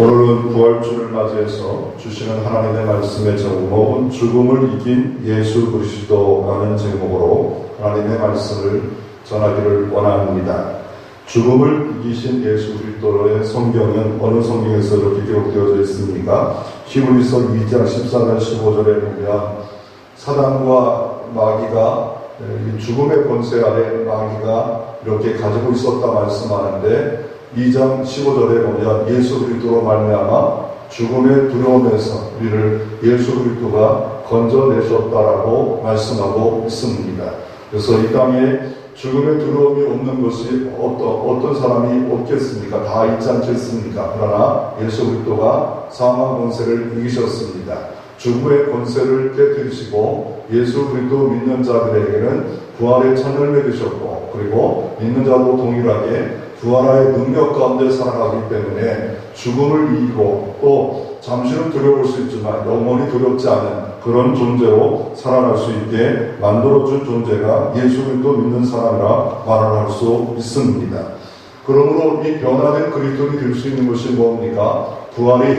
오늘은 부활주를 맞이해서 주시는 하나님의 말씀의 제목은 죽음을 이긴 예수 그리스도라는 제목으로 하나님의 말씀을 전하기를 원합니다. 죽음을 이기신 예수 그리스도의 성경은 어느 성경에서 이렇게 기록되어져 있습니까? 히브리서 2장 14절 15절에 보면 사단과 마귀가 죽음의 권세 아래 마귀가 이렇게 가지고 있었다 말씀하는데 2장 15절에 보면 예수 그리스도로 말미암아 죽음의 두려움에서 우리를 예수 그리스도가 건져내셨다라고 말씀하고 있습니다. 그래서 이 땅에 죽음의 두려움이 없는 것이 어떤 사람이 없겠습니까? 다 있지 않겠습니까? 그러나 예수 그리스도가 사망 권세를 이기셨습니다. 죽음의 권세를 깨뜨리시고 예수 그리스도 믿는 자들에게는 부활의 천을 맺으셨고, 그리고 믿는 자도 동일하게 부활의 능력 가운데 살아가기 때문에 죽음을 이기고 또 잠시는 두려울 수 있지만 영원히 두렵지 않은 그런 존재로 살아갈 수 있게 만들어준 존재가 예수 그리스도 믿는 사람이라 말을 할 수 있습니다. 그러므로 이 변화된 그리스도인이 될 수 있는 것이 뭡니까? 부활이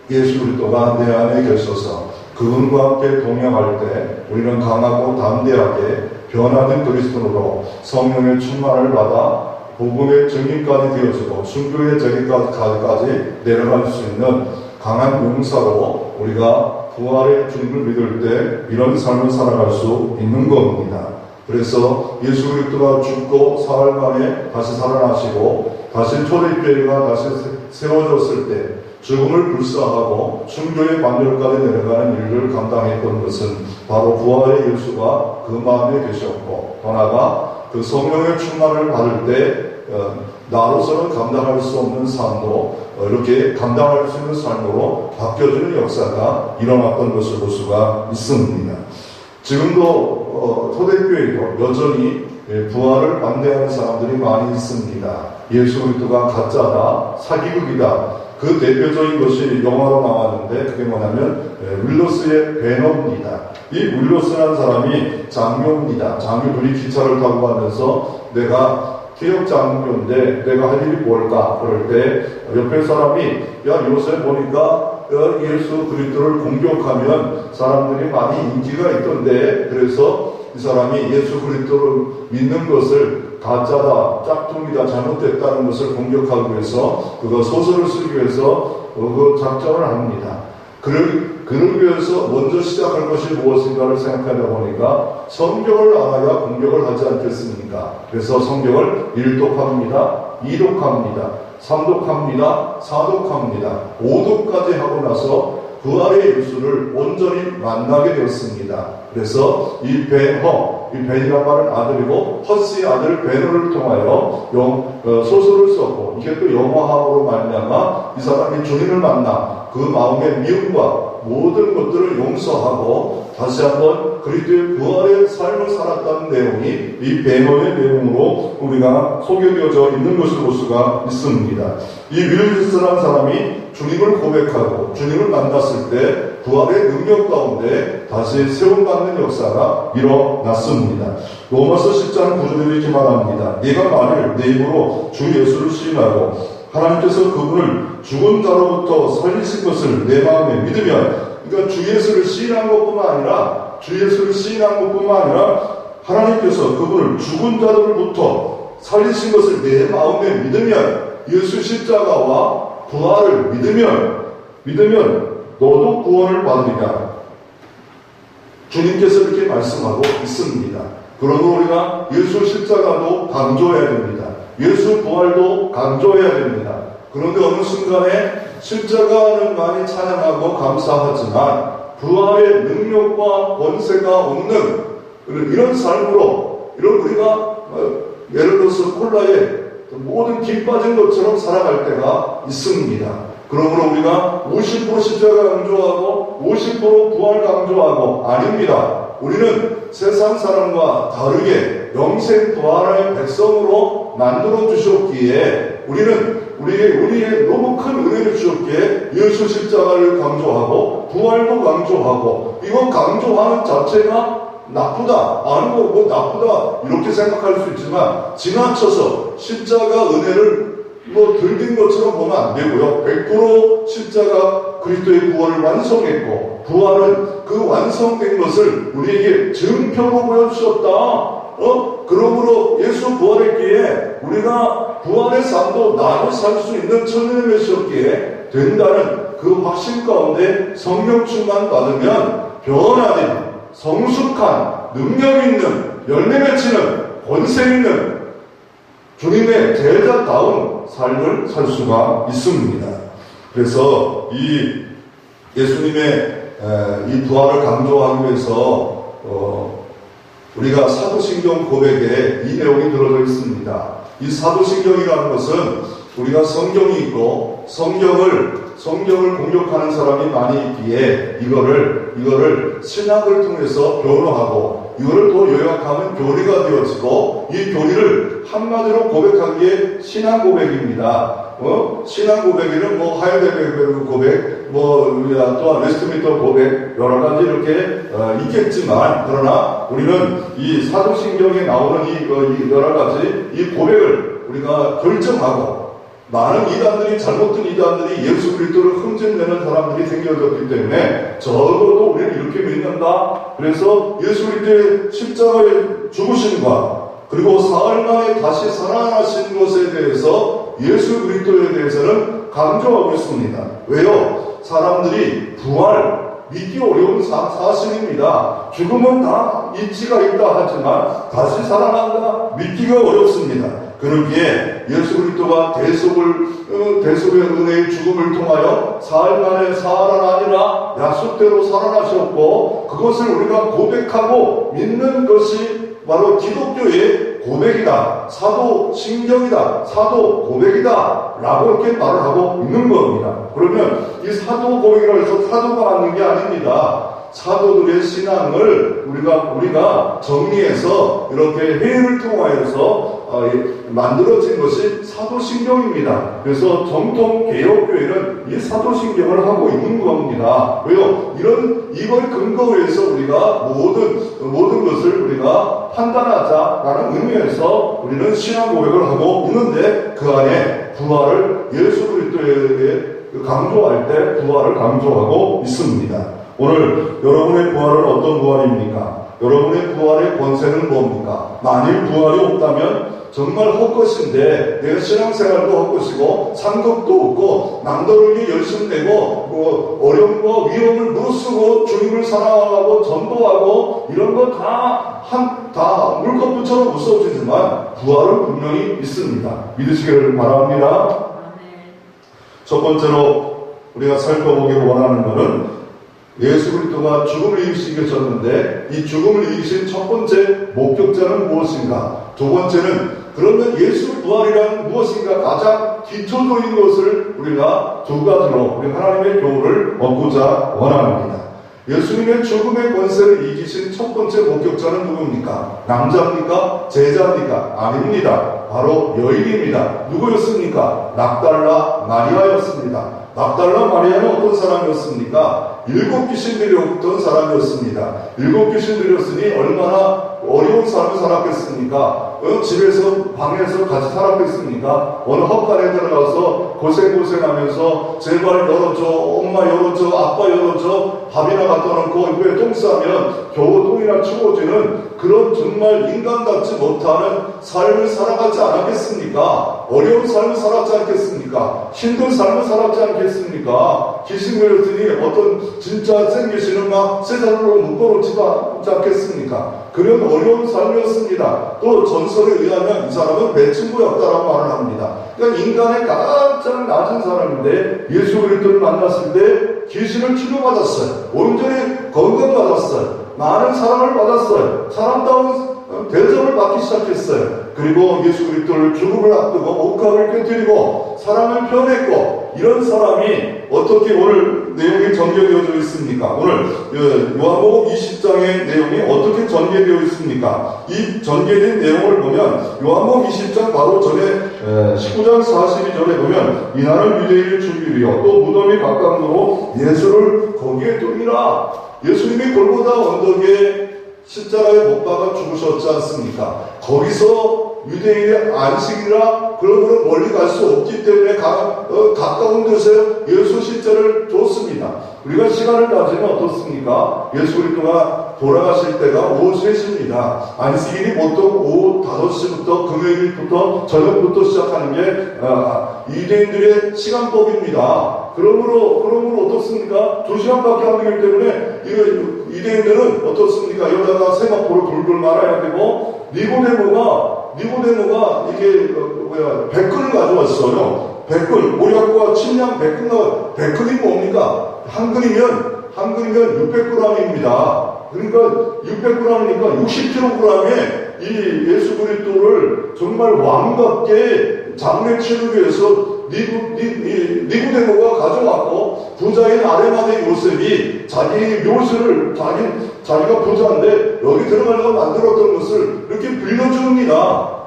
예수 그리스도가 내 안에 계셔서 그분과 함께 동행할 때 우리는 강하고 담대하게 변화된 그리스도로 성령의 충만을 받아 복음의 증인까지 되어지고 순교의 저기까지 내려갈 수 있는 강한 용사로 우리가 부활의 주님을 믿을 때 이런 삶을 살아갈 수 있는 겁니다. 그래서 예수 그리스도가 죽고 사흘 만에 다시 살아나시고 다시 초대교회가 다시 세워졌을 때 죽음을 불사하고 순교의 반열까지 내려가는 일을 감당했던 것은 바로 부활의 예수가 그 마음에 계셨고, 또 나아가 그 성령의 충만을 받을 때 나로서는 감당할 수 없는 삶도 이렇게 감당할 수 있는 삶으로 바뀌어지는 역사가 일어났던 것을 볼 수가 있습니다. 지금도 초대교회도 여전히 부활을 반대하는 사람들이 많이 있습니다. 예수 그리스도가 가짜다, 사기극이다. 그 대표적인 것이 영화로 나왔는데 그게 뭐냐면 윌러스의 배너입니다. 이 윌러스라는 사람이 장교입니다. 장교들이 기차를 타고 가면서 내가 개혁 장교인데 내가 할 일이 뭘까? 그럴 때 옆에 사람이 야 요새 보니까 예수 그리스도를 공격하면 사람들이 많이 인기가 있던데, 그래서 이 사람이 예수 그리스도를 믿는 것을 가짜다, 짝퉁이다, 잘못됐다는 것을 공격하기 위해서 그거 소설을 쓰기 위해서 그 작전을 합니다. 그러기 위해서 먼저 시작할 것이 무엇인가를 생각하다 보니까 성경을 알아야 공격을 하지 않겠습니까? 그래서 성경을 1독합니다, 2독합니다, 3독합니다, 4독합니다, 5독까지 하고 나서 부활의 예수를 온전히 만나게 되었습니다. 그래서 이 벤이란 말은 아들이고 허스의 아들 베너를 통하여 소설을 썼고, 이게 또 영화함으로 말미암아 이 사람이 주님을 만나 그 마음의 미움과 모든 것들을 용서하고 다시 한번 그리스도의 부활의 삶을 살았다는 내용이 이 베너의 내용으로 우리가 소개되어져 있는 것을 볼 수가 있습니다. 이 윌리스라는 사람이 주님을 고백하고 주님을 만났을 때 부활의 능력 가운데 다시 세움받는 역사가 일어났습니다. 로마서 10장 9절에 이렇게 말합니다. 네가 만일 내 입으로 주 예수를 시인하고 하나님께서 그분을 죽은 자로부터 살리신 것을 내 마음에 믿으면, 그러니까 주 예수를 시인한 것뿐만 아니라 하나님께서 그분을 죽은 자들로부터 살리신 것을 내 마음에 믿으면, 예수 십자가와 부활을 믿으면 너도 구원을 받으리라. 주님께서 이렇게 말씀하고 있습니다. 그러므로 우리가 예수 십자가도 강조해야 됩니다. 예수 부활도 강조해야 됩니다. 그런데 어느 순간에 십자가는 많이 찬양하고 감사하지만 부활의 능력과 권세가 없는 이런 삶으로, 이런 우리가 예를 들어서 콜라에 모든 김 빠진 것처럼 살아갈 때가 있습니다. 그러므로 우리가 50% 십자가 강조하고 50% 부활 강조하고, 아닙니다. 우리는 세상 사람과 다르게 영생 부활의 백성으로 만들어 주셨기에 우리에게 너무 큰 은혜를 주셨기에 예수 십자가를 강조하고 부활도 강조하고, 이거 강조하는 자체가 나쁘다, 나쁘다 이렇게 생각할 수 있지만 지나쳐서 십자가 은혜를 들린 것처럼 보면 안 되고요. 100% 십자가 그리스도의 구원을 완성했고, 부활은 그 완성된 것을 우리에게 증표로 보여주셨다. 그러므로 예수 부활했기에 우리가 부활의 삶도 나도 살 수 있는 천년의 메시였기에 된다는 그 확신 가운데 성령 충만 받으면 변화된, 성숙한, 능력 있는, 열매 맺히는, 권세 있는 주님의 제자다운 삶을 살 수가 있습니다. 그래서 이 예수님의 이 부활을 강조하기 위해서 우리가 사도신경 고백에 이 내용이 들어져 있습니다. 이 사도신경이라는 것은 우리가 성경이 있고 성경을 공격하는 사람이 많이 있기에 이거를 신학을 통해서 변호하고 이거를 더 요약하면 교리가 되어지고 이 교리를 한마디로 고백하기에 신앙 고백입니다. 신앙 고백에는 하이델베르 고백, 또한 웨스트민스터 고백 여러 가지 이렇게 있겠지만 그러나 우리는 이 사도신경에 나오는 이 여러 가지 이 고백을 우리가 결정하고 많은 이단들이 잘못된 이단들이 예수 그리스도를 흠집내는 사람들이 생겨졌기 때문에 적어도 우리는 이렇게 믿는다. 그래서 예수 그리스도의 십자가의 죽으심과 그리고 사흘 만에 다시 살아나신 것에 대해서 예수 그리스도에 대해서는 강조하고 있습니다. 왜요? 사람들이 부활 믿기 어려운 사실입니다. 죽음은 다 이치가 있다 하지만 다시 살아난다 믿기가 어렵습니다. 그러기에 예수 그리스도가 대속의 은혜의 죽음을 통하여 사흘 만에 살아나니라 약속대로 살아나셨고 그것을 우리가 고백하고 믿는 것이 바로 기독교의 고백이다. 사도 신경이다. 사도 고백이다. 라고 이렇게 말을 하고 있는 겁니다. 그러면 이 사도 고백이라고 해서 사도가 하는 게 아닙니다. 사도들의 신앙을 우리가 정리해서 이렇게 회의를 통하여서 만들어진 것이 사도신경입니다. 그래서 정통 개혁교회는 이 사도신경을 하고 있는 겁니다. 왜요? 이걸 근거해서 우리가 모든 것을 우리가 판단하자라는 의미에서 우리는 신앙 고백을 하고 있는데 그 안에 부활을 예수 그리스도에 강조할 때 부활을 강조하고 있습니다. 오늘 여러분의 부활은 어떤 부활입니까? 여러분의 부활의 권세는 뭡니까? 만일 부활이 없다면 정말 헛것인데 내가 신앙생활도 헛것이고 상급도 없고 남들을 위해 열심히 내고 어려움과 위험을 무릅쓰고 주님을 사랑하고 전도하고 이런 거 다 물거품처럼 무서워지지만 부활은 분명히 있습니다. 믿으시기를 바랍니다. 첫 번째로 우리가 살펴보기를 원하는 것은 예수 그리스도가 죽음을 이기시겠었는데 이 죽음을 이기신 첫 번째 목격자는 무엇인가? 두 번째는 그러면 예수 부활이란 무엇인가? 가장 기초적인 것을 우리가 두 가지로 우리 하나님의 교훈을 얻고자 원합니다. 예수님의 죽음의 권세를 이기신 첫 번째 목격자는 누굽니까? 남자입니까? 제자입니까? 아닙니다. 바로 여인입니다. 누구였습니까? 막달라 마리아였습니다. 막달라 마리아는 어떤 사람이었습니까? 7 귀신들이 없던 사람이었습니다. 7 귀신들이었으니 얼마나 어려운 삶을 살았겠습니까? 집에서 방에서 같이 살았겠습니까? 어느 헛간에 들어가서 고생하면서 제발 열어줘, 엄마 열어줘, 아빠 열어줘, 밥이나 갖다 놓고 입에 똥 싸면 겨우 똥이나 치워지는 그런 정말 인간답지 못하는 삶을 살아가지 않았겠습니까? 어려운 삶을 살았지 않겠습니까? 힘든 삶을 살았지 않겠습니까? 귀신 걸렸으니 어떤 진짜 생기시는 막 세상으로 묶어놓지도 않겠습니까? 그런 어려운 삶이었습니다. 또 전설에 의하면 이 사람은 매춘부였다라고 말을 합니다. 그러니까 인간의 가장 낮은 사람인데 예수 그리스도를 만났을 때 귀신을 치료받았어요. 온전히 건강받았어요. 많은 사랑을 받았어요. 사람다운 대접을 받기 시작했어요. 그리고 예수 그리스도를 죽음을 앞두고 옥합을 깨뜨리고 사랑을 표현했고 이런 사람이 어떻게 오늘 내용이 전개되어져 있습니까? 오늘 요한복음 20장의 내용이 어떻게 전개되어 있습니까? 이 전개된 내용을 보면 요한복음 20장 바로 전에 19장 42절에 보면 이날은 유대인의 주일이요 또 무덤이 가까우므로 예수를 거기에 두니라. 예수님이 골고다 언덕에 십자가에 못 박아 죽으셨지 않습니까? 거기서 유대인의 안식이라 그러므로 멀리 갈 수 없기 때문에 가까운 데서 예수 십자를 줬습니다. 우리가 시간을 따지면 어떻습니까? 예수 그리스도가 돌아가실 때가 오후 3시입니다. 안식일이 보통 오후 5시부터 금요일부터 저녁부터 시작하는 게 유대인들의 시간법입니다. 그러므로 어떻습니까? 2시간밖에 안 되기 때문에 유대인들은 어떻습니까? 여기다가 세마포를 돌돌 말아야 되고 니고데모가 이게 백근을 가져왔어요. 백근, 모략과 침량 백근이 뭡니까? 한 근이면 600g입니다. 그러니까 600g이니까 60kg의 이 예수 그리스도를 정말 왕답게 장례 치르기 위해서 니고데모가 가져왔고, 부자인 아레마네 요셉이 자기 묘수를 자기가 부자인데 여기 들어가려고 만들었던 것을 이렇게 빌려줍니다.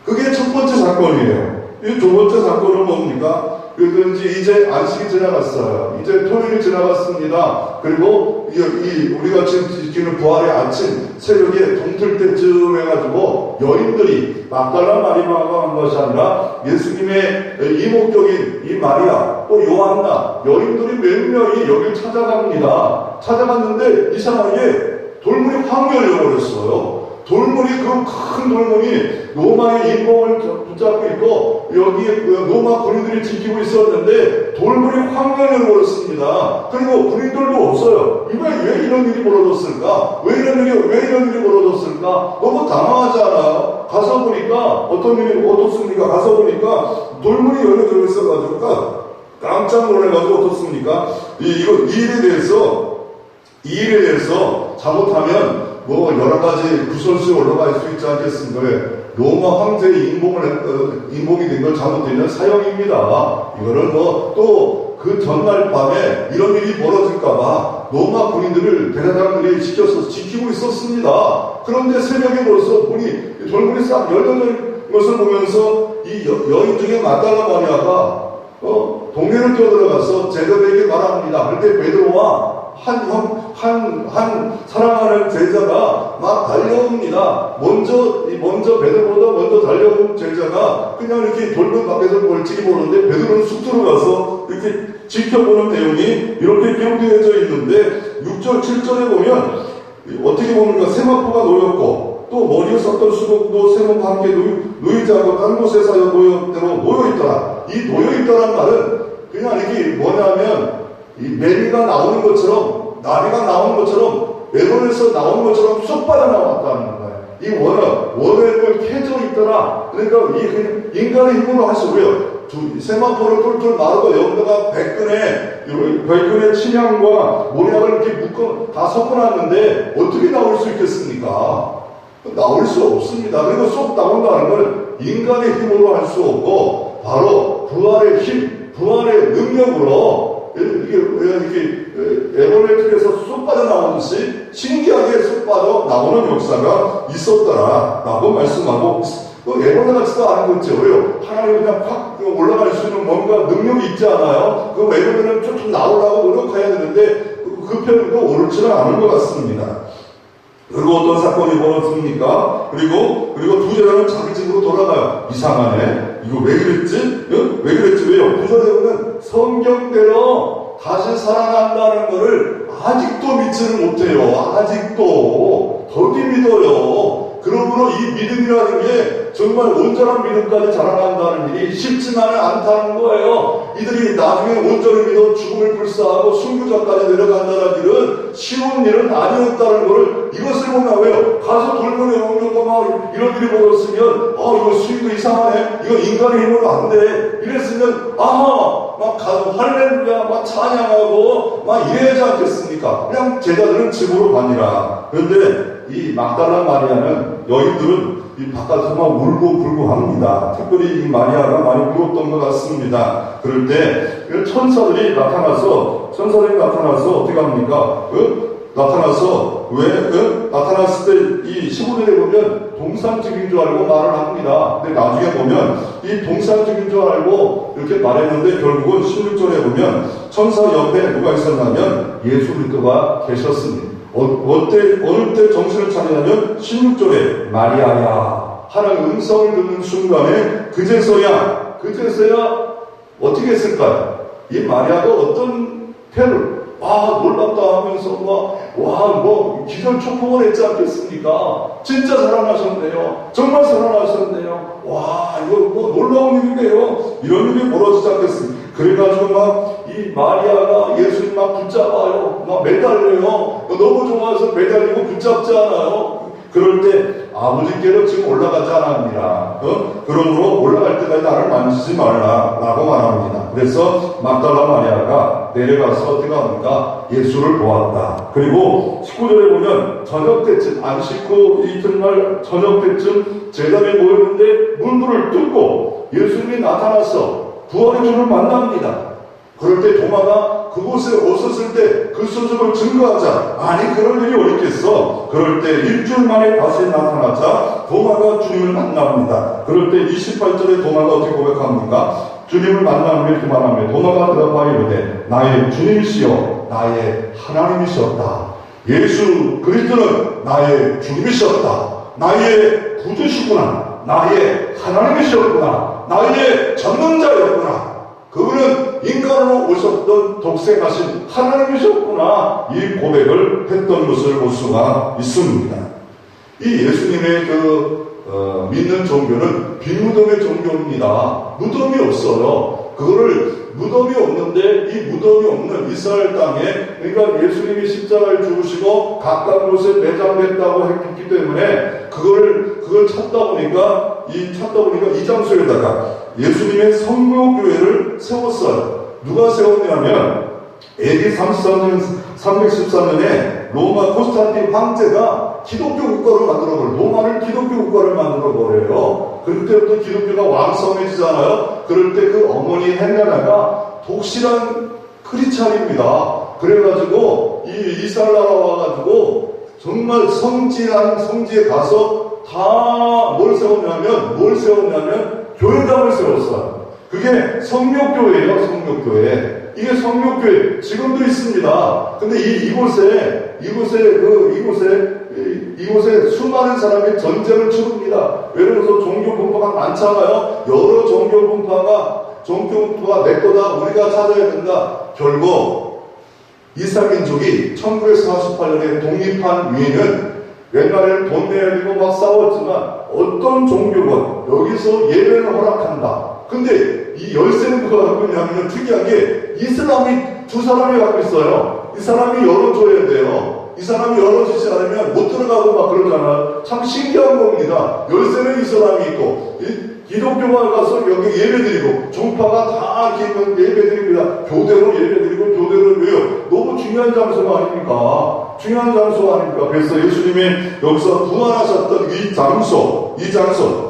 그게 첫 번째 사건이에요. 이 두 번째 사건은 뭡니까? 이제 안식이 지나갔어요. 이제 토요일이 지나갔습니다. 그리고 우리가 지금 지키는 부활의 아침 새벽에 동틀 때쯤 해가지고 여인들이 막달라 마리아가 한 것이 아니라 예수님의 이목격인 이 마리아 또 요한나 여인들이 몇 명이 여기를 찾아갑니다. 찾아갔는데 이상하게 돌문이 확 열려버렸어요. 돌문이, 그 큰 돌문이 로마의 인공을 붙잡고 있고 여기에 로마 군인들이 지키고 있었는데 돌문이 확 열려버렸습니다. 그리고 군인들도 없어요. 왜 이런 일이 벌어졌을까? 왜 이런 일이 벌어졌을까? 너무 당황하지 않아요? 가서 보니까 어떤 일이 어떻습니까? 가서 보니까 돌문이 열려 있어가지고 깜짝 놀라가지고 어떻습니까? 이 일에 대해서 잘못하면 여러 가지 구설수에 올라갈 수 있지 않겠습니까? 로마 황제의 인봉이 된 걸 잘못되면 사형입니다. 이거는 또 그 전날 밤에 이런 일이 벌어질까봐 로마 군인들을 대사장들이 시켜서 지키고 있었습니다. 그런데 새벽에 벌써 돌문이 싹 열려있는 것을 보면서 이 여인 중에 마달라 마리아가 동네를 뛰어들어가서 제자들에게 말합니다. 그때 베드로와 한 사랑하는 제자가 막 달려옵니다. 먼저 베드로보다 먼저 달려온 제자가 그냥 이렇게 돌문 밖에서 멀찍이 보는데 베드로는 쑥 들어가서 이렇게 지켜보는 내용이 이렇게 기록되어져 있는데 6절, 7절에 보면 어떻게 보면 세마포가 놓였고 또 머리에 썼던 수국도 세마포와 함께 놓이지 않고 딴 곳에 사여 놓여있더라. 이 놓여있더란 말은 그냥 이게 뭐냐면 이 매미가 나오는 것처럼, 나비가 나오는 것처럼, 외론에서 나오는 것처럼 쏙 빠져나왔다는 거예요. 이 원을 캐져 있더라. 그러니까 이 인간의 힘으로 할 수 없어요. 세마포를 툴툴 마르고 여기다가 백근의 침향과 모략을 이렇게 다 섞어놨는데 어떻게 나올 수 있겠습니까? 나올 수 없습니다. 그리고 쏙 나온다는 건 인간의 힘으로 할 수 없고 바로 부활의 힘, 부활의 능력으로 이렇게 에버레트에서 쏙 빠져나오듯이 신기하게 쏙 빠져나오는 역사가 있었더라라고 말씀하고 에버레 같지도 않은 거죠. 왜요? 하나님이 그냥 팍 올라갈 수 있는 뭔가 능력이 있지 않아요? 그 에버레는 좀 나오려고 노력해야 되는데 그 편도 옳지는 않은 것 같습니다. 그리고 어떤 사건이 벌어집니까? 그리고 두 제자는 자기 집으로 돌아가요. 이상하네. 이거 왜 그랬지? 왜 그랬지? 왜요? 9절에 보면 성경대로 다시 살아난다는 것을 아직도 믿지를 못해요. 아직도 더디 믿어요. 그러므로 이 믿음이라는 게 정말 온전한 믿음까지 자라난다는 일이 쉽지만은 않다는 거예요. 이들이 나중에 온전히 믿어 죽음을 불사하고 순교자까지 내려간다는 일은 쉬운 일은 아니었다는 것을 이것을 보면 왜요? 가서 돌문에 오면서 막 이런 일이 벌어졌으면 이거 수익도 이상하네. 이거 인간의 힘으로 안 돼. 이랬으면 막 가서 할렐루야 막 찬양하고 막 이래야지 않겠습니까? 그냥 제자들은 집으로 가니라. 그런데 이 막달라 마리아는 여인들은 이 바깥에서 막 울고 불고 합니다. 특별히 이 마리아가 많이 울었던 것 같습니다. 그럴 때 천사들이 나타나서 어떻게 합니까? 나타났을 때 이 15절에 보면 동산적인 줄 알고 말을 합니다. 근데 나중에 보면 이 동산적인 줄 알고 이렇게 말했는데 결국은 16절에 보면 천사 옆에 누가 있었냐면 예수 그리스도가 계셨습니다. 어느 때 정신을 차리냐면 16절에 마리아야 하는 음성을 듣는 순간에 그제서야 어떻게 했을까요? 이 마리아가 어떤 태를 놀랍다 하면서 기절 초풍을 했지 않겠습니까? 진짜 살아나셨네요. 정말 살아나셨네요. 이거 놀라운 일인데요. 이런 일이 벌어지지 않겠습니까? 그래가지고 이 마리아가 예수님 붙잡아요. 매달려요. 너무 좋아서 매달리고 붙잡지 않아요. 그럴 때 아버지께로 지금 올라가지 않았느니라. 그러므로 올라갈 때까지 나를 만지지 말라라고 말합니다. 그래서 막달라 마리아가 내려가서 어떻게 합니까? 예수를 보았다. 그리고 19절에 보면 저녁 때쯤, 안식 후 이튿날 저녁 때쯤 제단에 모였는데 문들을 뚫고 예수님이 나타나서 부활의 주를 만납니다. 그럴 때 도마가 그곳에 없었을 때 그 소식을 증거하자. 아니 그럴 일이 어딨겠어. 그럴 때 일주일 만에 다시 나타나자 도마가 주님을 만납니다. 그럴 때 28절에 도마가 어떻게 고백합니까? 주님을 만나면 이렇게 말하며 도마가 대답하여 이르되 나의 주님이시여 나의 하나님이셨다. 예수 그리스도는 나의 주님이셨다. 나의 구주시구나. 나의 하나님이셨구나. 나의 전능자였구나. 그분은 인간으로 오셨던 독생하신 하나님이셨구나. 이 고백을 했던 것을 볼 수가 있습니다. 이 예수님의 믿는 종교는 빈무덤의 종교입니다. 무덤이 없어요. 그거를 무덤이 없는데 이 무덤이 없는 이스라엘 땅에 그러니까 예수님이 십자가를 죽으시고 각각 곳에 매장됐다고 했기 때문에 그걸 찾다 보니까 이 장소에다가 예수님의 성묘교회를 세웠어요. 누가 세웠냐면 AD 313년에 로마 콘스탄틴 황제가 기독교 국가를 만들어버려요. 로마를 기독교 국가를 만들어버려요. 그때부터 기독교가 왕성해지잖아요. 그럴 때 그 어머니 헬레나가 독실한 크리스찬입니다. 그래가지고 이 이스라엘 나라 와가지고 정말 성지에 가서 다 뭘 세웠냐면 교회당을 세웠어요. 그게 성묘교회예요. 성묘교회. 이게 성묘교회 지금도 있습니다. 근데 이곳에 수많은 사람이 전쟁을 치릅니다. 예를 들어서 종교 분파가 많잖아요. 여러 종교 분파가 내 거다 우리가 찾아야 된다. 결국 이스라엘 민족이 1948년에 독립한 위에는 옛날에는 돈 내야 되고 막 싸웠지만 어떤 종교건 여기서 예배를 허락한다. 근데 이 열쇠는 누가 갖고 있냐면 특이한 게 이슬람이 두 사람이 갖고 있어요. 이 사람이 열어줘야 돼요. 이 사람이 열어주지 않으면 못 들어가고 막 그러잖아요. 참 신기한 겁니다. 열쇠는 이 사람이 있고 기독교가 가서 여기 예배드리고 종파가 다 이렇게 예배드립니다. 교대로 예배드리고 교대로 왜요? 너무 중요한 장소가 아닙니까? 중요한 장소 아닙니까? 그래서 예수님이 여기서 부활하셨던 이 장소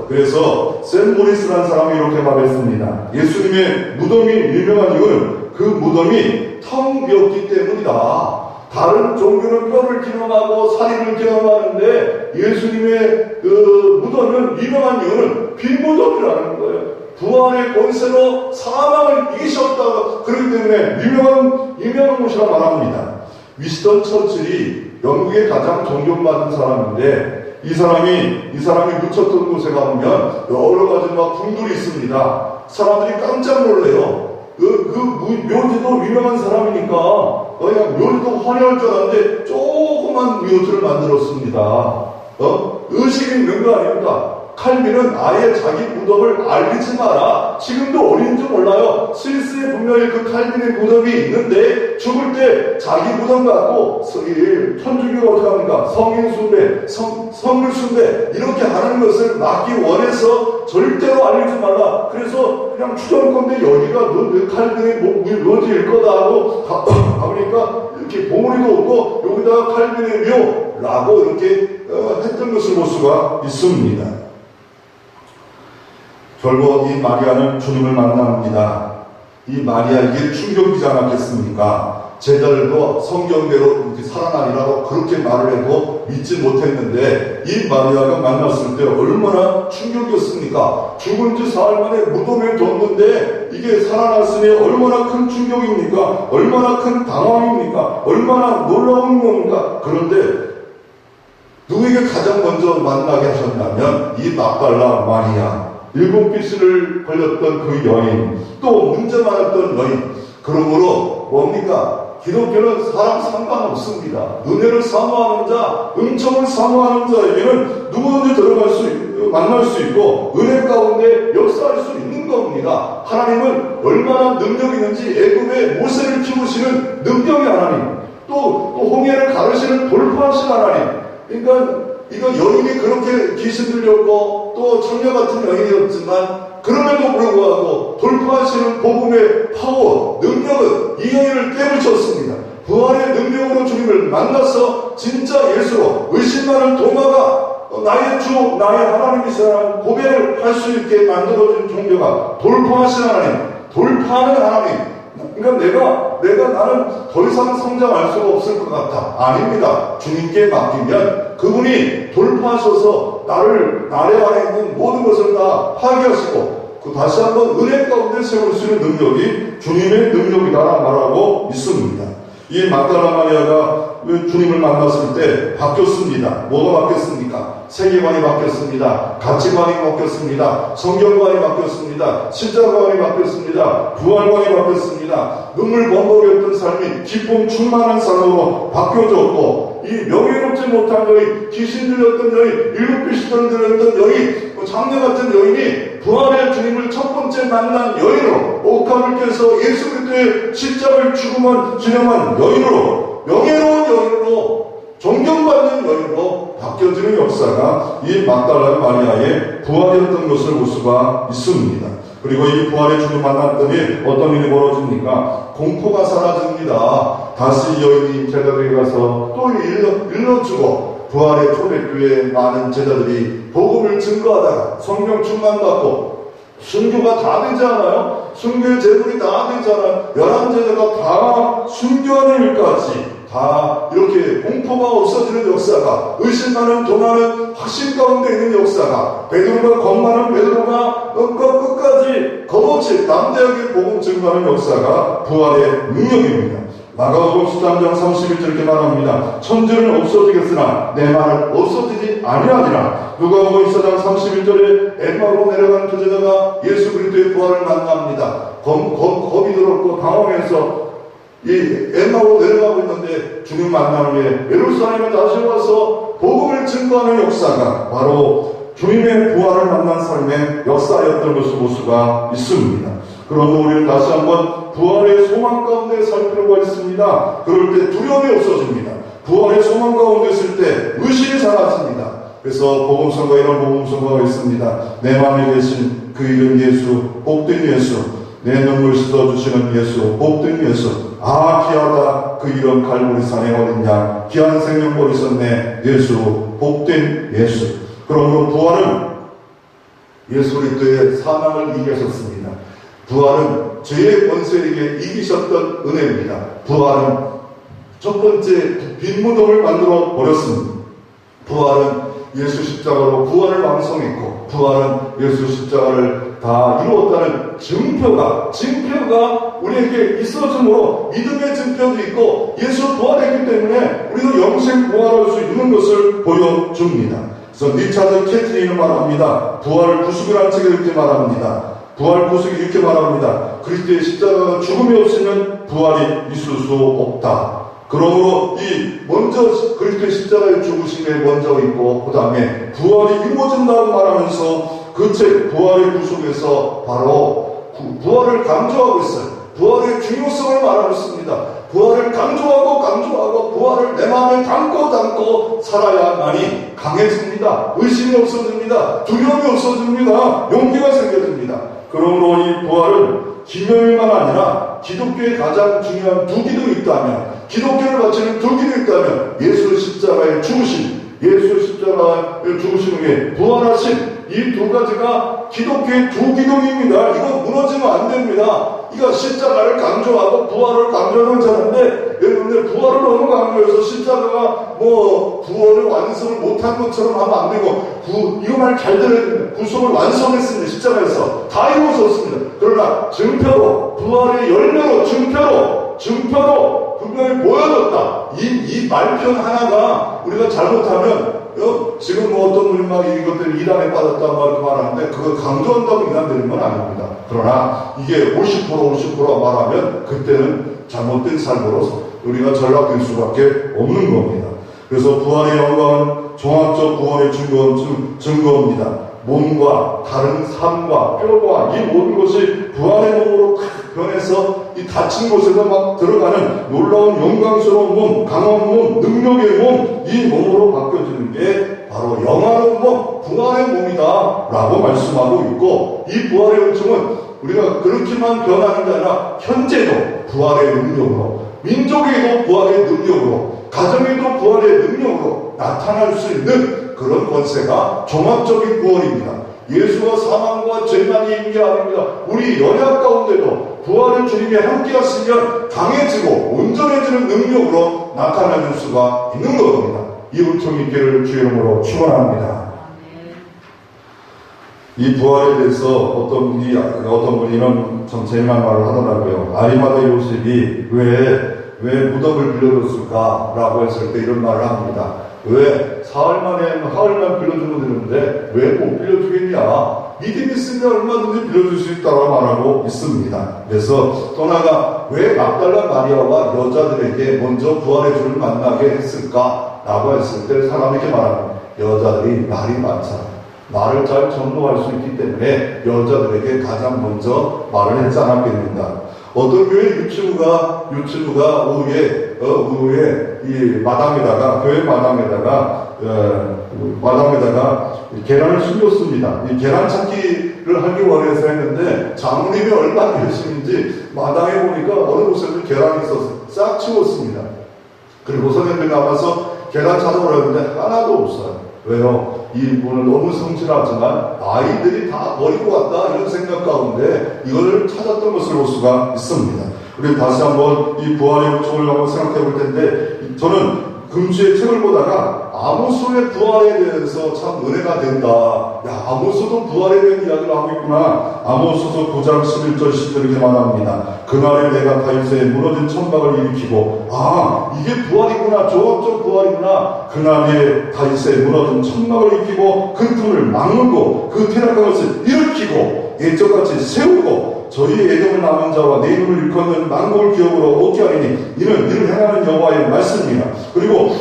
그래서 샌 모리스라는 사람이 이렇게 말했습니다. 예수님의 무덤이 유명한 이유는 그 무덤이 텅 비었기 때문이다. 다른 종교는 뼈를 기념하고 살인을 기념하는데 예수님의 그 무덤은 유명한 이유는 빈 무덤이라는 거예요. 부활의 권세로 사망을 이기셨다. 그렇기 때문에 유명한 곳이라 말합니다. 위스턴 처칠이 영국의 가장 존경받은 사람인데 이 사람이 묻혔던 곳에 가보면 여러 가지 궁들이 있습니다. 사람들이 깜짝 놀래요. 묘지도 유명한 사람이니까 그냥 묘지도 화려할 줄 알았는데 조그만 묘지를 만들었습니다. 의식이 있는 거 아닙니까? 칼빈은 아예 자기 무덤을 알리지 마라. 지금도 어린지 몰라요. 스위스에 분명히 그 칼빈의 무덤이 있는데 죽을 때 자기 무덤 갖고 천주교가 어떻게 합니까? 성인 숭배, 성물 숭배 이렇게 하는 것을 막기 원해서 절대로 알리지 말라. 그래서 그냥 추정컨대 여기가 너 칼빈의 묘지일 거다 하고 가보니까 이렇게 봉우리도 없고 여기다가 칼빈의 묘라고 이렇게 했던 것을 볼 수가 있습니다. 결국 이 마리아는 주님을 만납니다. 이 마리아에게 충격이지 않았겠습니까? 제자들도 성경대로 이렇게 살아나리라고 그렇게 말을 해도 믿지 못했는데 이 마리아가 만났을 때 얼마나 충격이었습니까? 죽은 지 사흘 만에 무덤에 뒀는데 이게 살아났으니 얼마나 큰 충격입니까? 얼마나 큰 당황입니까? 얼마나 큰 놀라운 겁니까? 그런데 이 마리아는 누구에게 가장 먼저 만나게 하셨냐면 이 막달라 마리아, 7빛을 걸렸던 그 여인, 또 문제 많았던 여인. 그러므로 뭡니까? 기독교는 사람 상관없습니다. 은혜를 사모하는 자, 은총을 사모하는 자에게는 누구든지 만날 수 있고 은혜 가운데 역사할 수 있는 겁니다. 하나님은 얼마나 능력이 있는지 애굽의 모세를 키우시는 능력의 하나님, 또 홍해를 가르시는 돌파하신 하나님. 그러니까 이거 여인이 그렇게 귀신 들렸고 또 청녀 같은 여인이었지만 그럼에도 불구하고 돌파하시는 복음의 파워, 능력은 이 여인을 깨물쳤습니다. 부활의 능력으로 주님을 만나서 진짜 예수로 의심 많은 도마가 나의 주, 나의 하나님이시라는 고백을 할 수 있게 만들어준 종교가 돌파하신 하나님, 돌파하는 하나님. 그러니까 내가 나는 더 이상 성장할 수가 없을 것 같아. 아닙니다. 주님께 맡기면 그분이 돌파하셔서 나의 안에 있는 모든 것을 다 파괴하시고 다시 한번 은혜 가운데 세울 수 있는 능력이 주님의 능력이다 말하고 있습니다. 이 막달라 마리아가 주님을 만났을 때 바뀌었습니다. 뭐가 바뀌었습니까? 세계관이 바뀌었습니다. 가치관이 바뀌었습니다. 성경관이 바뀌었습니다. 십자가관이 바뀌었습니다. 부활관이 바뀌었습니다. 눈물 범벅이었던 삶이 기쁨 충만한 삶으로 바뀌어졌고, 이 명예롭지 못한 여인, 귀신 들렸던 여인, 7빛이 들렸던 여인, 장녀 같은 여인이 부활의 주님을 첫 번째 만난 여인으로, 옥합을 깨서 예수 그리스도의 십자가를 기념한 여인으로, 명예로운 여인으로, 존경받는 여인으로 바뀌어지는 역사가 이 막달라 마리아의 부활이었던 것을 볼 수가 있습니다. 그리고 이 부활의 주님 만났더니 어떤 일이 벌어집니까? 공포가 사라집니다. 다시 여인이 제자들에게 가서 또 일러주고, 부활의 초대교회에 많은 제자들이 복음을 증거하다가 성령 충만받고 순교가 다 되지 않아요? 순교의 제물이 다 되지 않아요? 11제자가 다 순교하는 일까지 다 이렇게 공포가 없어지는 역사가, 의심 많은 도마는 확신 가운데 있는 역사가, 베드로가 겁 많은 베드로가 끝까지 겁없이 담대하게 복음 증거하는 역사가 부활의 능력입니다. 마가복음 13장 31절 이렇게 말합니다. 천지는 없어지겠으나 내 말은 없어지지 아니하리라. 누가복음 24장 31절에 엠마오로 내려간 두 제자가 예수 그리스도의 부활을 만납니다. 겁이 들었고 당황해서 이 엠마오로 내려가고 있는데 주님 만나는 후에 예루살렘에 다시 와서 복음을 증거하는 역사가 바로 주님의 부활을 만난 삶의 역사였던 것을 볼 수가 있습니다. 그러므로 우리는 다시 한번 부활의 소망 가운데 살 필요가 있습니다. 그럴 때 두려움이 없어집니다. 부활의 소망 가운데 있을 때 의식이 사라집니다. 그래서 복음성가, 이런 복음성가가 있습니다. 내 마음에 계신 그 이름 예수, 복된 예수, 내 눈물 씻어주시는 예수, 복된 예수, 아 귀하다 그 이름 갈보리산에 어린 양, 귀한 생명 버리셨네 예수, 복된 예수. 그러므로 부활은 예수 그리스도의 사망을 이기셨습니다. 부활은 죄의 권세에게 이기셨던 은혜입니다. 부활은 첫 번째 빈 무덤을 만들어 버렸습니다. 부활은 예수 십자가로 부활을 완성했고, 부활은 예수 십자가를 다 이루었다는 증표가 우리에게 있어주므로 믿음의 증표도 있고, 예수 부활했기 때문에 우리도 영생 부활할 수 있는 것을 보여줍니다. 그래서 리차드 캐트리는 말합니다. 부활 구속이라는 책에 이렇게 말합니다. 부활 구속이 이렇게 말합니다. 그리스도의 십자가가 죽음이 없으면 부활이 있을 수 없다. 그러므로 먼저 그리스도의 십자가의 죽으심에 먼저 있고, 그 다음에 부활이 이루어진다고 말하면서 그 책 부활의 구속에서 바로 부활을 강조하고 있어요. 부활의 중요성을 말하고 있습니다. 부활을 강조하고 부활을 내 마음에 담고 살아야만이 강해집니다. 의심이 없어집니다. 두려움이 없어집니다. 용기가 생겨집니다. 그러므로 이 부활은 기념일만 아니라 기독교의 가장 중요한 두 기둥이 있다면, 기독교를 바치는 두 기둥이 있다면 예수 십자가의 죽으심, 예수 십자가의 죽으심 후에 부활하신 이 두 가지가 기독교의 두 기둥입니다. 이거 무너지면 안 됩니다. 이거 십자가를 강조하고 부활을 강조하는 자인데, 여러분들 부활을 너무 강조해서 십자가가 구원을 완성을 못한 것처럼 하면 안 되고, 이거 말 잘 들어야 됩니다. 구속을 완성했습니다. 십자가에서 다 이루어졌습니다. 그러나 증표로, 부활의 열매로, 증표로 분명히 보여줬다. 이 말편 하나가 우리가 잘못하면 지금 뭐 어떤 분이 막 이것들 이단에 빠졌다 말하는데 그거 강조한다고 이단되는 건 아닙니다. 그러나 이게 50% 말하면 그때는 잘못된 삶으로 우리가 전락될 수밖에 없는 겁니다. 그래서 부활의 영광은 종합적 구원의 증거입니다. 몸과 다른 삶과 뼈와 이 모든 것이 부활의 몸으로 탁 변해서 이 다친 곳에서 막 들어가는 놀라운 영광스러운 몸, 강한 몸, 능력의 몸, 이 몸으로 바뀌어지는 게 바로 영화로운 몸, 부활의 몸이다 라고 말씀하고 있고, 이 부활의 은총은 우리가 그렇게만 변하는 게 아니라 현재도 부활의 능력으로, 민족에도 부활의 능력으로, 가정에도 부활의 능력으로 나타날 수 있는 그런 권세가 종합적인 구원입니다. 예수가 사망과 죄만이 있는 게 아닙니다. 우리 연약 가운데도 부활의 주님이 함께 하시면 강해지고 온전해지는 능력으로 나타날 수가 있는 겁니다. 이 은총이 있기를 주의 이름으로 축원합니다. 이 부활에 대해서 어떤 분이 이런 참 재미난 말을 하더라고요. 아리마다 요셉이 왜 무덤을 빌려줬을까라고 했을 때 이런 말을 합니다. 왜 사흘만 빌려주면 되는데 왜 못 빌려주겠냐? 믿음이 있으면 얼마든지 빌려줄 수 있다고 말하고 있습니다. 그래서 또 하나가 왜 막달라 마리아와 여자들에게 먼저 부활의 주를 만나게 했을까라고 했을 때 사람이 이렇게 말합니다. 여자들이 말이 많잖아. 말을 잘 전도할 수 있기 때문에 여자들에게 가장 먼저 말을 했지 않았겠는가. 어떤 교회 유치부가 오후에 이 마당에다가 교회 마당에다가 계란을 숨겼습니다. 이 계란 찾기를 하기 원해서 했는데 장로님이 얼마나 열심인지 마당에 보니까 어느 곳에도 계란이 있어서 싹 치웠습니다. 그리고 선생님이 나와서 계란 찾아보려는데 하나도 없어요. 왜요? 이분은 너무 성실하지만 아이들이 다 버리고 갔다 이런 생각 가운데 이걸 찾았던 것을 볼 수가 있습니다. 우리 다시 한번 이 부활의 은총을 한번 생각해 볼 텐데, 저는 금주의 책을 보다가 아모스의 부활에 대해서 참 은혜가 된다. 야, 아모스도 부활에 대한 이야기를 하고 있구나. 아모스서 9장 11절 10절 이렇게 말합니다. 그날에 내가 다윗의 무너진 천막을 일으키고, 이게 부활이구나, 종합적 부활이구나. 그날에 다윗의 무너진 천막을 일으키고 그 틈을 막고 그 퇴락한 것을 일으키고 옛적같이 세우고 저희의 애정을 남은 자와 내 이름을 일컫는 만국을 기업으로 얻게 하리니 이는 이를 행하는 여호와의 말씀입니다. 그리고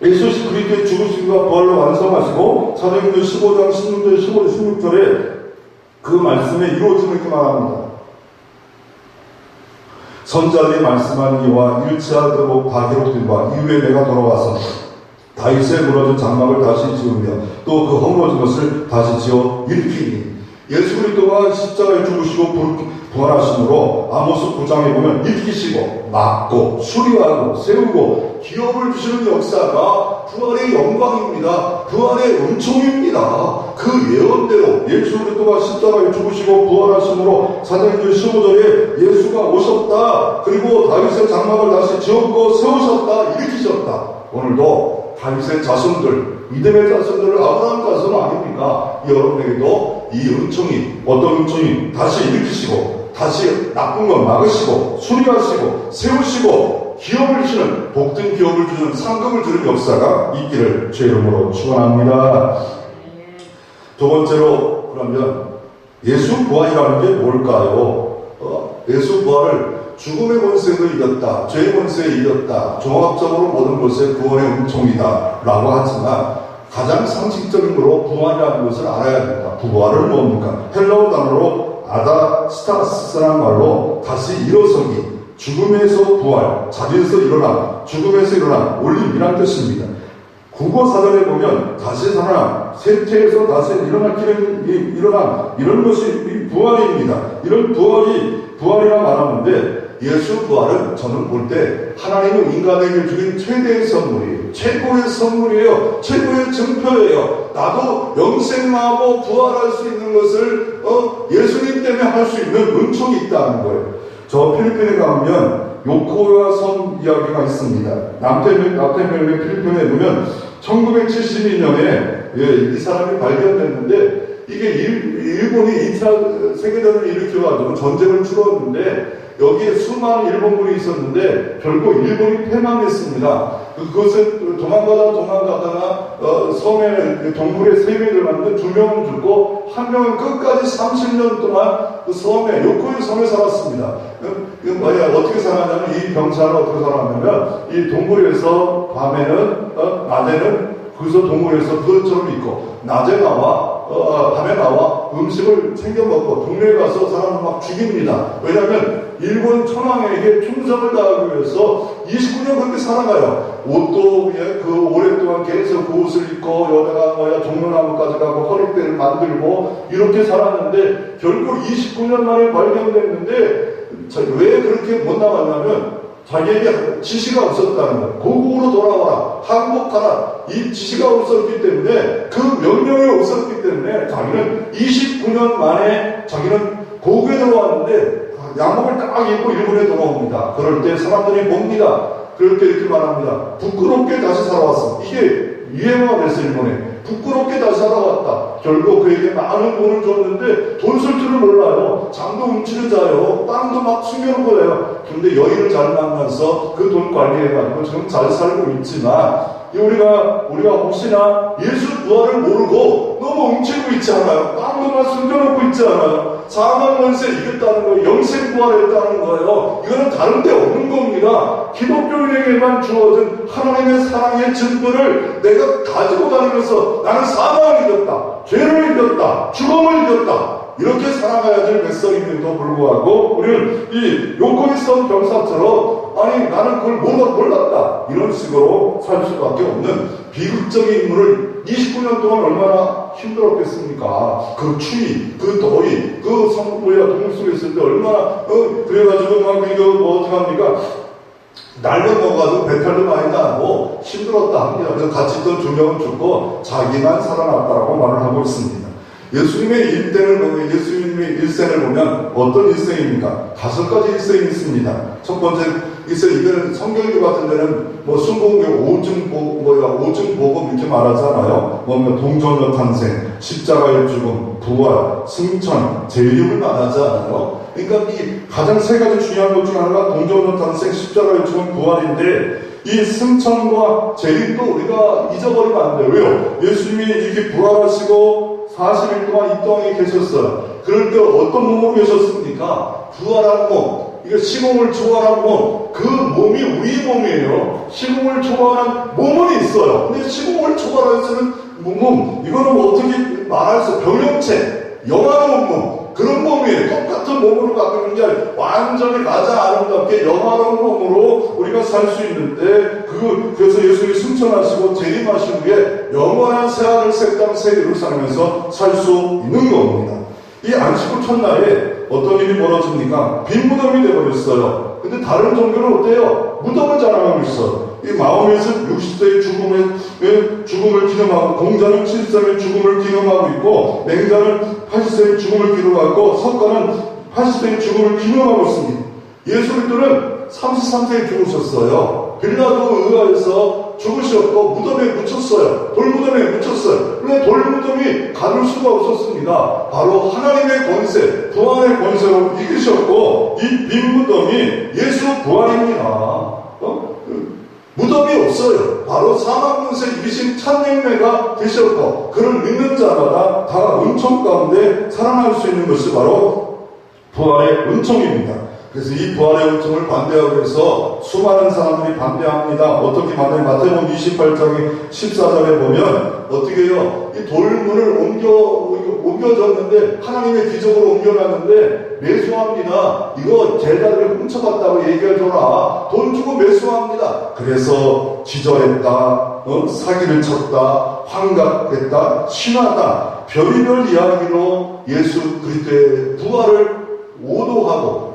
예수 그리스도의 죽으심과 부활로 완성하시고 사도행전 15장 16절 15절 16절에 그 말씀의 이루어짐을 이렇게 말합니다. 선자들이 말씀한 이와 일치하도록 다 기록된 바 이후에 내가 돌아와서 다윗의 무너진 장막을 다시 지으며 또 그 허물어진 것을 다시 지어 일으키니, 예수 그리스도가 십자가에 죽으시고 부활하심으로 아모스 9장에 보면 일으키시고 막고 수리하고 세우고 기업을 주시는 역사가 부활의 영광입니다. 부활의 은총입니다. 그 예언대로 예수 그리스도가 십자가에 죽으시고 부활하심으로 사도행전 15절에 예수가 오셨다. 그리고 다윗의 장막을 다시 지었고 세우셨다. 일으키셨다. 오늘도 다윗의 자손들, 믿음의 자손들을 아브라함 자손은 아닙니까? 여러분에게도 이 은총이, 어떤 은총이 다시 일으키시고 다시 나쁜 것 막으시고 수리하시고 세우시고 기업을 주시는, 복된 기업을 주는, 상급을 주는 역사가 있기를 주의 이름으로 축원합니다. 두 번째로, 그러면 예수 부활이라는 게 뭘까요? 예수 부활을 죽음의 권세도 이겼다, 죄의 권세에 이겼다, 종합적으로 모든 것의 구원의 은총이다 라고 하지만 가장 상식적인 거로 부활이라는 것을 알아야 된다. 부활은 뭡니까? 헬라어 단어로 아다스타스라는 말로 다시 일어서기, 죽음에서 부활, 자리에서 일어나, 죽음에서 일어나, 올림이란 뜻입니다. 국어 사전에 보면 다시 살아나, 쇠퇴에서 다시 일어나, 이런 것이 부활입니다. 이런 부활이라 말하는데, 예수 부활은 저는 볼 때 하나님은 인간에게 주신 최대의 선물이에요. 최고의 선물이에요. 최고의 증표예요. 나도 영생하고 부활할 수 있는 것을 예수님 때문에 할 수 있는 은총이 있다는 거예요. 저 필리핀에 가면 요코야 섬 이야기가 있습니다. 남태평양의 필리핀에 보면 1972년에 이 사람이 발견됐는데, 이게 일본이 2차 세계대전을 일으켜가지고 전쟁을 치렀는데 여기에 수많은 일본군이 있었는데 결국 일본이 패망했습니다. 그것은 도망가다가 섬에 동굴에 3명이 들어갔는데 2명은 죽고 1명은 끝까지 30년 동안 그 섬에 요코이 섬에 살았습니다. 어떻게 살았냐면 이 병사는 어떻게 살았냐면 이 동굴에서 밤에는 낮에는 거기서 동굴에서 그것처럼 있고 낮에 밤에 나와 음식을 챙겨 먹고 동네에 가서 사람을 막 죽입니다. 왜냐하면 일본 천황에게 충성을 다하기 위해서 29년 그렇게 살아가요. 옷도 그 오랫동안 계속 그 옷을 입고 여기다가 종려나무까지 가고 허리띠를 만들고 이렇게 살았는데 결국 29년 만에 발견됐는데 왜 그렇게 못 나갔냐면 자기에게 지시가 없었다는 거예요. 고국으로 돌아와라, 항복하라. 이 지시가 없었기 때문에 그 명령이 없었기 때문에 자기는 29년 만에 자기는 고국에 들어왔는데 양복을 딱 입고 일본에 돌아옵니다. 그럴 때 사람들이 봅니다. 그럴 때 이렇게 말합니다. 부끄럽게 다시 살아왔어. 이게 유행어가 됐어, 일본에. 부끄럽게 다시 살아왔다. 결국 그에게 많은 돈을 줬는데 돈 쓸 줄을 몰라요. 잠도 훔치는 자요. 땅도 막 숨겨놓은 거예요. 그런데 여인을 잘 만나서 그 돈 관리해가지고 지금 잘 살고 있지만 우리가 혹시나 예수 부활을 모르고 너무 훔치고 있지 않아요? 땅도만 숨겨놓고 있지 않아요? 사망 권세 이겼다는 거예요. 영생 부활했다는 거예요. 이거는 다른 데 없는 겁니다. 기독교인에게만 주어진 하나님의 사랑의 증거를 내가 가지고 다니면서 나는 사망을 이겼다, 죄를 이겼다, 죽음을 이겼다, 이렇게 살아가야 될 백성임에도 불구하고 우리는 이 요코이 섬 병사처럼 아니 나는 그걸 몰랐다 이런 식으로 살 수밖에 없는 비극적인 인물을 29년 동안 얼마나 힘들었겠습니까? 그 추위, 그 더위, 그 동물 속에 있을 때 얼마나 그래가지고 막 이거 어떡합니까? 날도 먹어가지고 배탈도 많이 나고 힘들었다 합니다. 그래서 같이 있던 2명은 죽고 자기만 살아났다라고 말을 하고 있습니다. 예수님의 일생을 보면 어떤 일생입니까? 5가지 일생이 있습니다. 첫 번째 일생, 이거는 성경교 같은 데는 순복음의 오증 복음 이렇게 말하잖아요. 동정녀 탄생, 십자가의 죽음, 부활, 승천, 재림을 말하지 않아요. 그러니까 이 가장 3가지 중요한 것 중 하나가 동정녀 탄생, 십자가의 죽음, 부활인데 이 승천과 재림도 우리가 잊어버리면 안 돼요. 왜요? 예수님이 이렇게 부활하시고 40일 동안 이 땅에 계셨어요. 그럴 때 어떤 몸으로 계셨습니까? 부활한 몸, 이거 시공을 초월한 몸, 그 몸이 우리 몸이에요. 시공을 초월한 몸은 있어요. 근데 시공을 초월할 수 있는 몸, 이거는 어떻게 말할 수 없어요. 병영체, 영화로운 몸, 그런 몸이에요. 똑같은 몸으로 갖고 있는 게 아니라 완전히 가장 아름답게 영화로운 몸으로 우리가 살 수 있는데 그래서 예수님이 승천하시고 재림하신 후에 영원한 새하늘 새 땅 세계를 살면서 살 수 있는 겁니다. 이 안식 후 첫날에 어떤 일이 벌어집니까? 빈 무덤이 되어버렸어요. 근데 다른 종교는 어때요? 무덤을 자랑하고 있어. 이 마음에서 60세의 죽음을 기념하고, 공자는 70세의 죽음을 기념하고 있고, 맹자는 80세의 죽음을 기념하고, 석가는 80세의 죽음을 기념하고 있습니다. 예수님들은 33세에 죽으셨어요. 빌라도 의하에서 죽으셨고 무덤에 묻혔어요. 돌무덤에 묻혔어요. 그런데 돌무덤이 가둘 수가 없었습니다. 바로 하나님의 권세, 부활의 권세로 이기셨고 이 빈 무덤이 예수 부활입니다. 무덤이 없어요. 바로 사망 권세 이기신 찬양매가 되셨고 그를 믿는 자마다 다 은총 가운데 살아날 수 있는 것이 바로 부활의 은총입니다. 그래서 이 부활의 은총을 반대하기 위해서 수많은 사람들이 반대합니다. 어떻게 반대해요? 마태복음 28장의 14절에 보면 어떻게 해요? 이 돌문을 옮겨졌는데 하나님의 기적으로 옮겨놨는데 매수합니다. 이거 제자들이 훔쳐갔다고 얘기해줘라. 돈 주고 매수합니다. 그래서 기절했다, 사기를 쳤다, 환각했다, 신하다, 별의별 이야기로 예수 그리스도의 부활을 오도하고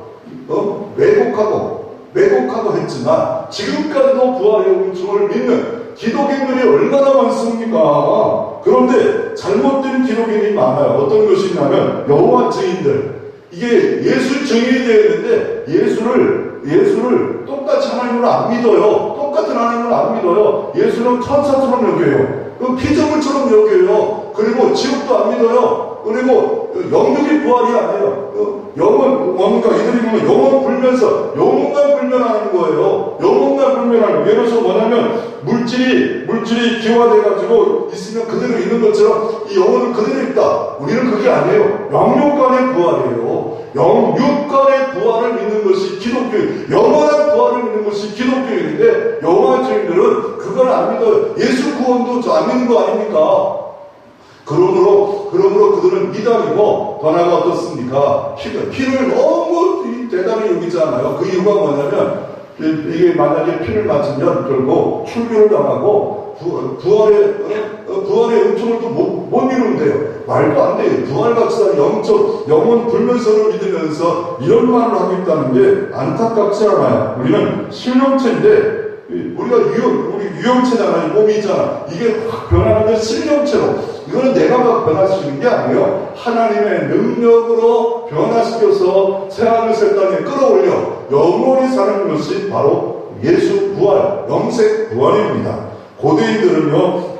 왜곡하고 했지만 지금까지도 부활의 은총을 믿는 기독인들이 얼마나 많습니까? 그런데 잘못된 기독인이 많아요. 어떤 것이냐면 여호와 증인들, 이게 예수 증인이 되었는데 예수를 똑같이 하나님을 안 믿어요. 똑같은 하나님을 안 믿어요. 예수는 천사처럼 여겨요. 피조물처럼 여겨요. 그리고 지옥도 안 믿어요. 그리고 영육이 부활이 아니에요. 영은 뭡니까? 이들이 보면 영은 불면서 영혼만 불면하는 거예요. 영혼만 불면하는. 예를 들어서 뭐냐면 물질이 기화돼가지고 있으면 그대로 있는 것처럼 이 영혼은 그대로 있다. 우리는 그게 아니에요. 영육간의 부활이에요. 영육간의 부활을 믿는 것이 기독교인, 영원한 부활을 믿는 것이 기독교인인데 영화주의들은 그걸 안 믿어요. 예수 구원도 안 믿는 거 아닙니까? 그러므로 그들은 이단이고 더 나아가 어떻습니까? 피를 너무 대단히 여기잖아요. 그 이유가 뭐냐면 이게 만약에 피를 맞으면 결국 출교를 당하고 부활의 은총을 또 못 이룬대요. 말도 안 돼요. 부활같이 영혼 불면서를 믿으면서 이런 말을 하고 있다는 게 안타깝지 않아요. 우리는 실령체인데 우리 유형체잖아요. 몸이 있잖아. 이게 확 변하는데 실령체로. 이거는 내가 막 변화시키는 게 아니에요. 하나님의 능력으로 변화시켜서 새하늘 땅에 끌어올려 영원히 사는 것이 바로 예수 부활, 영생 부활입니다. 고대인들은요,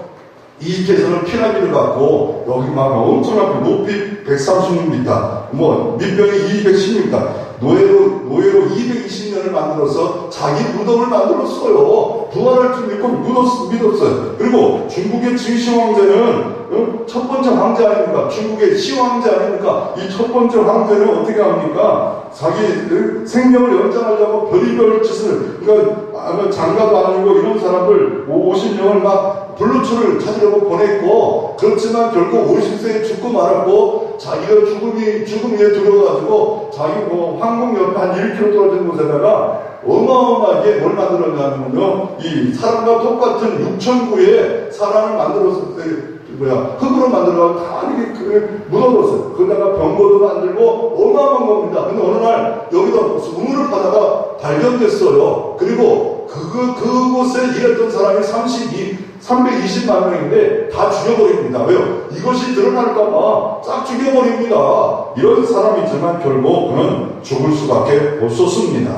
이집트에서는 피라미드를 갖고 여기 막 엄청난 높이 136m, 밑병이 210m, 노예로 220년을 만들어서 자기 무덤을 만들었어요. 부활할 줄 믿고 믿었어요. 그리고 중국의 징시황제는 첫 번째 황제 아닙니까? 중국의 시황제 아닙니까? 이 첫 번째 황제는 어떻게 합니까? 자기 생명을 연장하려고 별의별 짓을, 그러니까 장가도 아니고 이런 사람들 50명을 막 블루츠를 찾으려고 보냈고, 그렇지만 결국 50세에 죽고 말았고, 자기가 죽음에 두려워가지고 자기 황궁 옆에 한 1km 떨어진 곳에다가 어마어마하게 뭘 만들었냐면요, 이 사람과 똑같은 6,000구의 사람을 만들어서 흙으로 만들어서 다 이렇게 묻어뒀어요. 거기다가 병거도 만들고 어마어마한 겁니다. 근데 어느 날 여기다 우물을 파다가 발견됐어요. 그리고 그곳에 일했던 사람이 320만 명인데 다 죽여버립니다. 왜요? 이것이 드러날까봐 싹 죽여버립니다. 이런 사람이지만 결국 그는 죽을 수밖에 없었습니다.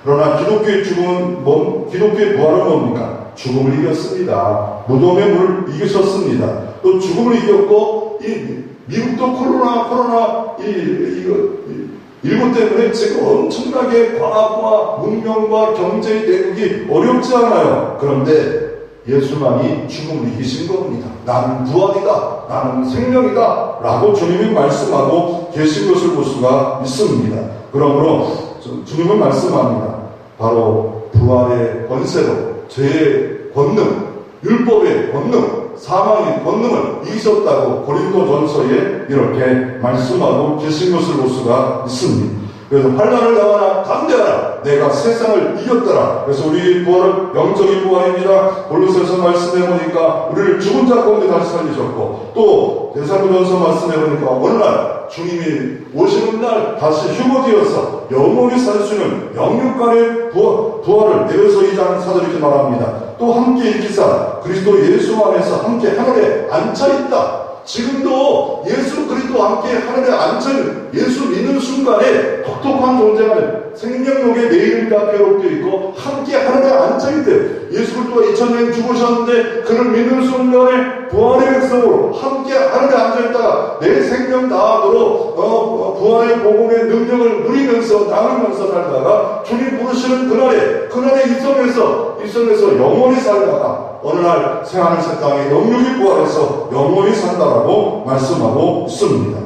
그러나 기독교의 기독교의 부활은 뭡니까? 죽음을 이겼습니다. 무덤의 물을 이기셨습니다. 또 죽음을 이겼고, 미국도 코로나 일본 때문에 지금 엄청나게 과학과 문명과 경제의 대국이 어렵지 않아요. 그런데 예수만이 죽음을 이기신 겁니다. 나는 부활이다. 나는 생명이다. 라고 주님이 말씀하고 계신 것을 볼 수가 있습니다. 그러므로 주님은 말씀합니다. 바로 부활의 권세로 죄의 권능, 율법의 권능, 사망의 권능을 이기셨다고 고린도전서에 이렇게 말씀하고 계신 것을 볼 수가 있습니다. 그래서 환난을 당하나 담대하라. 내가 세상을 이겼더라. 그래서 우리 부활은 영적인 부활입니다. 골로새서 말씀해 보니까 우리를 죽은 자 가운데 다시 살리셨고, 또 데살로니가전서 말씀해 보니까 어느 날 주님이 오시는 날 다시 휴거되어서 영원히 살 수 있는 영육간의 부활을 에베소 2장 사도리게 말합니다. 또 함께 일기사 그리스도 예수 안에서 함께 하늘에 앉아있다. 지금도 예수 그리스도와 함께 하늘에 앉은 예수 믿는 순간에 독특한 존재가 생명록에 내 이름이 다 기록되어 있고 함께 하늘에 앉아있대. 예수 그리스도가 2000년 죽으셨는데 그를 믿는 순간에 부활의 백성으로 함께 하늘에 앉아있다가 내 생명 다하도록 부활의 복음의 능력을 누리면서 나누면서 살다가 주님 부르시는 그날에 이 성에서 영원히 살다가 어느 날 새하늘 새 땅에 영육이 부활해서 영원히 산다라고 말씀하고 있습니다.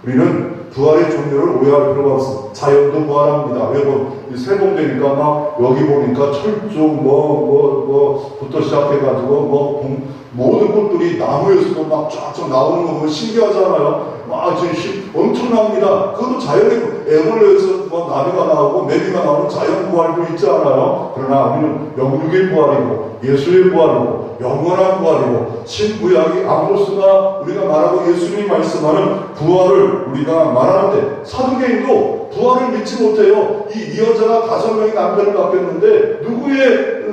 우리는 부활의 종류를 오해할 필요가 없습니다. 자연도 부활합니다. 왜 세봉되니까 막 여기 보니까 철쭉 부터 시작해가지고 모든 것들이 나무에서도 막 쫙쫙 나오는 거 보면 신기하잖아요. 막 엄청납니다. 그것도 자연의 애벌레에서 나비가 나오고 매비가 나오는 자연 부활도 있지 않아요. 그러나 우리는 영육의 부활이고 예수의 부활이고 영원한 부활이고 신구약의 아모스가 우리가 말하고 예수님이 말씀하는 부활을 우리가 말하는데 사두개인도 부활을 믿지 못해요. 이 여자가 5명의 남편을 갖겠는데 누구의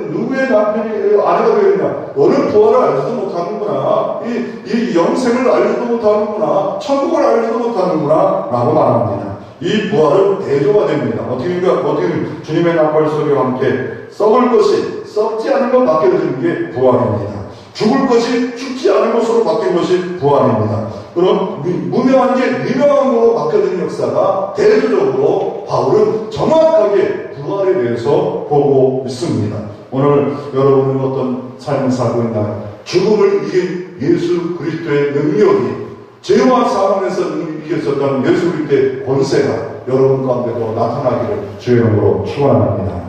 남편이 아내가 되겠냐? 너는 부활을 알지도 못하는구나. 이 영생을 알지도 못하는구나. 천국을 알지도 못하는구나. 라고 말합니다. 이 부활은 대조가 됩니다. 어떻게 주님의 나팔 소리와 함께 썩을 것이 썩지 않은 것 맡겨지는 게 부활입니다. 죽을 것이 죽지 않은 것으로 바뀐 것이 부활입니다. 그럼 무명한 게 유명한 것으로 바뀌어진 역사가 대조적으로 바울은 정확하게 부활에 대해서 보고 있습니다. 오늘 여러분은 어떤 삶을 살고 있나요? 죽음을 이긴 예수 그리스도의 능력이, 죄와 사망에서 이겼었던 예수 그리스도의 권세가 여러분 가운데도 나타나기를 주의 이름으로 축원합니다.